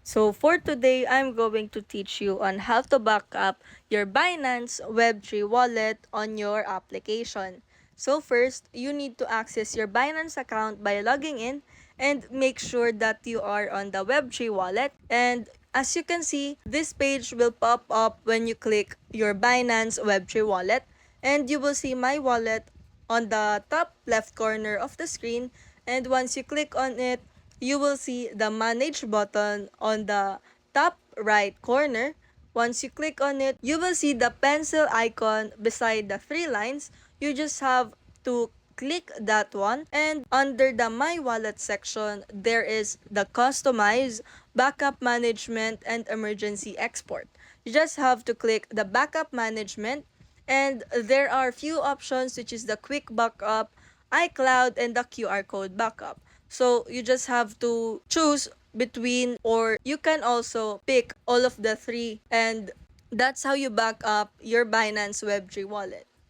So for today, I'm going to teach you on how to back up your Binance Web3 wallet on your application. So first, you need to access your Binance account by logging in and make sure that you are on the Web3 wallet. And as you can see, this page will pop up when you click your Binance Web3 wallet, and you will see my wallet on the top left corner of the screen. And once you click on it, you will see the manage button on the top right corner. Once you click on it, you will see the pencil icon beside the three lines. You just have to click that one, and under the my wallet section there is the customize, backup management, and emergency export. You just have to click the backup management, and there are few options, which is the quick backup, iCloud, and the QR code backup. So you just have to choose between, or you can also pick all of the three, and that's how you back up your Binance Web3 wallet.